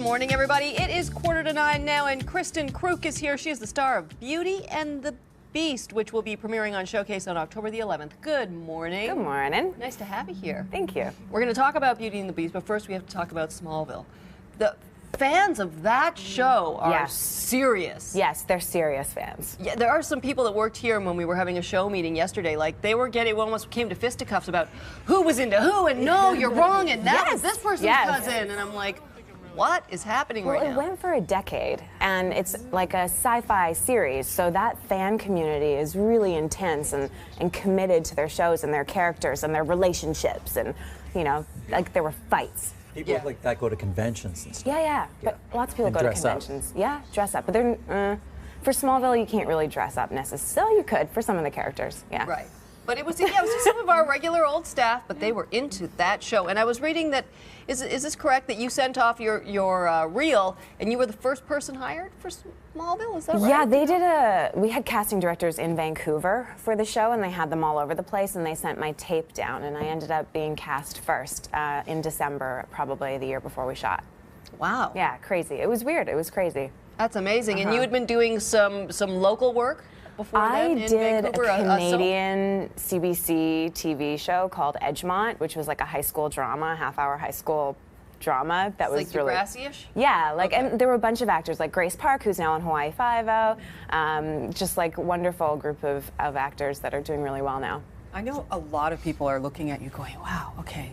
morning, everybody. It is 8:45 now, and Kristin Kreuk is here. She is the star of Beauty and the Beast, which will be premiering on Showcase on October the 11th. Good morning. Good morning. Nice to have you here. Thank you. We're going to talk about Beauty and the Beast, but first we have to talk about Smallville. The fans of that show are serious. Yes, they're serious fans. Yeah, there are some people that worked here when we were having a show meeting yesterday. Like, they were getting, almost came to fisticuffs about who was into who, and no, you're wrong, and that was this person's cousin. And I'm like, what is happening right now? Well, it went for a decade, and it's like a sci-fi series, so that fan community is really intense and committed to their shows and their characters and their relationships, and, you know, like there were fights. People like that go to conventions and stuff. Yeah. But lots of people go to conventions. Up. Yeah, dress up. But they're, for Smallville, you can't really dress up necessarily. You could for some of the characters. Yeah. Right. But it was just some of our regular old staff, but they were into that show. And I was reading that, is this correct, that you sent off your reel and you were the first person hired for Smallville? Is that right? Yeah, they did we had casting directors in Vancouver for the show, and they had them all over the place, and they sent my tape down, and I ended up being cast first in December, probably the year before we shot. Wow. Yeah, crazy. It was weird. It was crazy. That's amazing. And you had been doing some local work before that in Vancouver? I did a Canadian CBC TV show called Edgemont, which was like a high school drama, half-hour high school drama. That was like really Degrassi-ish? Yeah, like, and there were a bunch of actors, like Grace Park, who's now on Hawaii Five-0, just like wonderful group of actors that are doing really well now. I know a lot of people are looking at you going, wow, okay,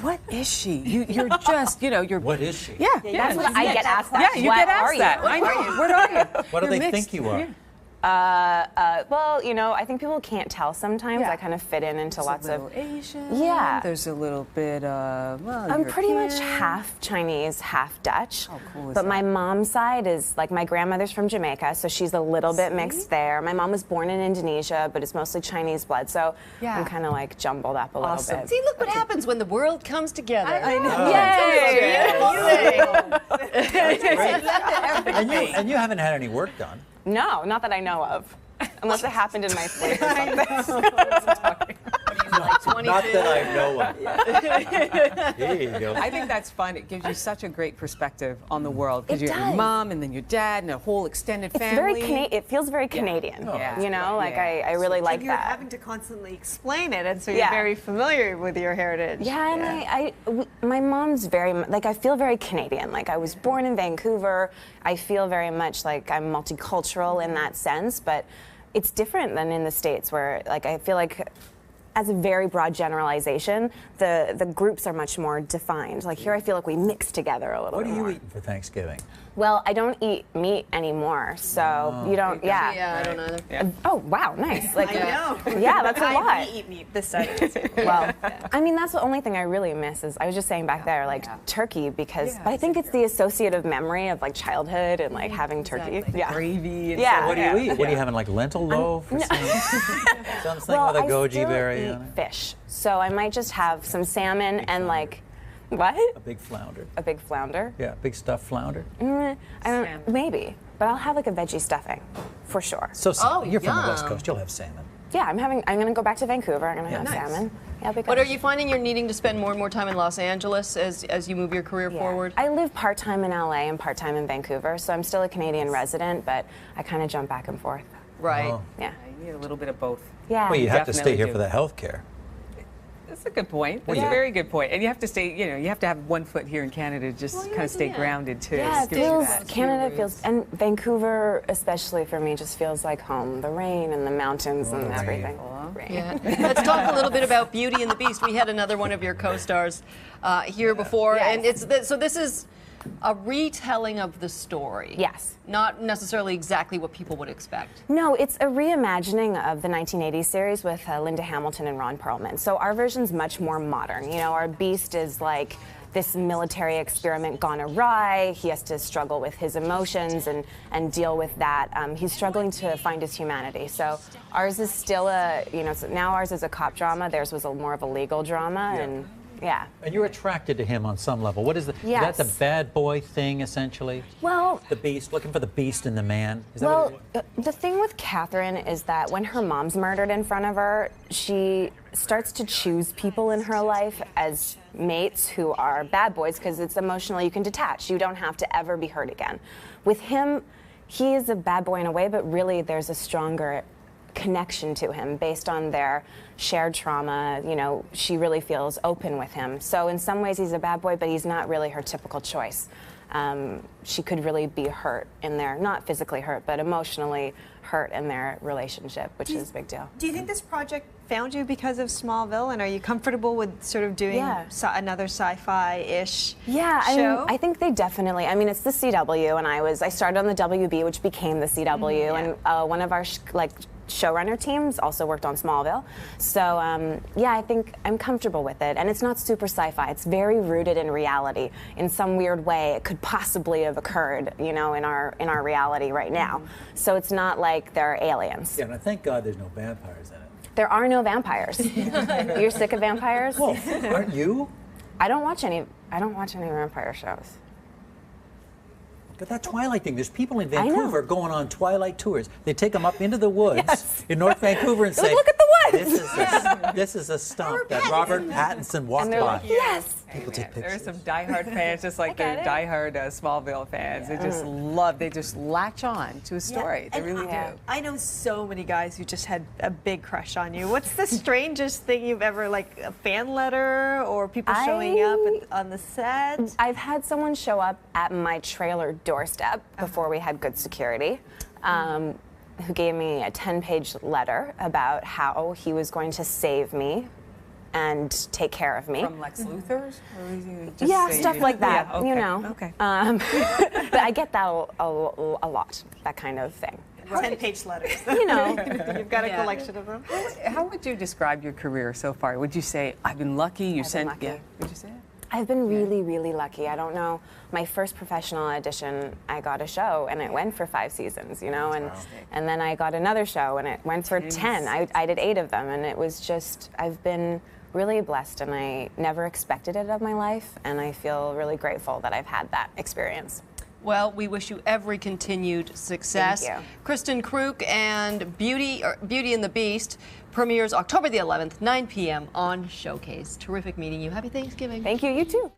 what is she? You're just, you know, you're... What is she? Yeah, that's what I get asked that. Yeah, you get asked that. I know. What are you? What do they think you are? Yeah. Well, you know, I think people can't tell sometimes. I kind of fit into lots of Asian. Yeah. There's a little bit of, well, I'm pretty much half Chinese, half Dutch. How cool is but that? my mom's side is, like, my grandmother's from Jamaica, so she's a little bit mixed there. My mom was born in Indonesia, but it's mostly Chinese blood, so I'm kind of like jumbled up a little bit. See, look what happens when the world comes together. I know. Yay! And you haven't had any work done. No, not that I know of. Unless it happened in my sleep or something. Not that I know of. Here you go. I think that's fun. It gives you such a great perspective on the world. Because It you're your does. mom and then your dad and a whole extended It's family. it feels very Canadian. Yeah. You know, like Yeah. I really like You're that. having to constantly explain it, and so you're very familiar with your heritage. Yeah, and my mom's very, like, I feel very Canadian. Like, I was born in Vancouver. I feel very much like I'm multicultural in that sense, but it's different than in the States where, like, I feel like, as a very broad generalization, the groups are much more defined. Like, here I feel like we mix together a little What bit are you more. eating for Thanksgiving? Well, I don't eat meat anymore, so you don't, Yeah, I don't either. Yeah. Oh, wow, nice. Like, I know. Yeah, that's a lot. I eat meat this side of the table. Well, I mean, that's the only thing I really miss is, I was just saying back there, like, turkey, because, but I think it's the associative memory of, like, childhood and, like, having turkey. Yeah. Gravy and Yeah. so What do you eat? What are you having, like lentil loaf or something? Something Well, with a I goji still berry eat on it? fish, so I might just have some salmon and, like, what? A big flounder. A big flounder? Yeah, big stuffed flounder. I don't, maybe, but I'll have, like, a veggie stuffing, for sure. So you're from the West yum. Coast. You'll have salmon. Yeah, I'm going to go back to Vancouver. I'm going to have nice. salmon. Yeah, because But are you finding you're needing to spend more and more time in Los Angeles as you move your career forward? I live part-time in LA and part-time in Vancouver, so I'm still a Canadian resident, but I kind of jump back and forth. Right. Oh. Yeah. You need a little bit of both. Yeah. Well, you have to Definitely stay here do. for the health care. That's a good point. That's a very good point. And you have to stay, you know, you have to have one foot here in Canada to just kind of stay grounded too. Yeah, it Gives you feels, that. Canada feels, and Vancouver especially for me just feels like home. The rain and the mountains and everything. Rain. Yeah. Let's talk a little bit about Beauty and the Beast. We had another one of your co-stars here before, and so this is a retelling of the story. Yes. Not necessarily exactly what people would expect. No, it's a reimagining of the 1980s series with Linda Hamilton and Ron Perlman. So our version's much more modern. You know, our Beast is like this military experiment gone awry. He has to struggle with his emotions and deal with that. He's struggling to find his humanity. So ours is still now ours is a cop drama. Theirs was more of a legal drama, and yeah. And you're attracted to him on some level. What is the? Yes. Is that the bad boy thing essentially? Well, The beast, looking for the beast in the man. Is that what well, the thing with Catherine is that when her mom's murdered in front of her, she starts to choose people in her life as mates who are bad boys because it's emotional. You can detach. You don't have to ever be hurt again. With him, he is a bad boy in a way, but really there's a stronger connection to him based on their shared trauma. You know, she really feels open with him. So in some ways he's a bad boy, but he's not really her typical choice. She could really be hurt in their, not physically hurt, but emotionally hurt in their relationship, which is a big deal. Do you think this project found you because of Smallville, and are you comfortable with sort of doing another sci-fi-ish show? I think they definitely, I mean, it's the CW, and I started on the WB, which became the CW, and one of our showrunner teams also worked on Smallville. So yeah, I think I'm comfortable with it, and it's not super sci-fi. It's very rooted in reality. In some weird way, it could possibly have occurred, you know, in our reality right now. So it's not like there are aliens. Yeah, and thank God there's no vampires in it. There are no vampires. You're sick of vampires? Well, aren't you? I don't watch any vampire shows. But that Twilight thing, there's people in Vancouver going on Twilight tours. They take them up into the woods in North Vancouver and say, look at the woods! This is a stump that Robert Pattinson walked by. Like, yes! People take There are pictures. some diehard fans, just like the diehard Smallville fans. They just love, they just latch on to a story. They really do. I know so many guys who just had a big crush on you. What's the strangest thing you've ever, like a fan letter or people showing up on the set? I've had someone show up at my trailer doorstep before we had good security, who gave me a 10-page letter about how he was going to save me and take care of me. From Lex Luthor's? Or was he just Yeah, saying stuff like that, Yeah, okay, you know. Okay. But I get that a lot, that kind of thing. 10-page letters. You know. You've got a collection of them. How would you describe your career so far? Would you say, I've been lucky, you been lucky. Yeah, would you say it? I've been really, really lucky. I don't know. My first professional audition, I got a show, and it went for 5 seasons, you know, and then I got another show, and it went for 10. I did 8 of them, and it was just, I've been really blessed, and I never expected it of my life, and I feel really grateful that I've had that experience. Well, we wish you every continued success. Thank you. Kristin Kreuk and Beauty and the Beast premieres October the 11th, 9 p.m. on Showcase. Terrific meeting you. Happy Thanksgiving. Thank you, you too.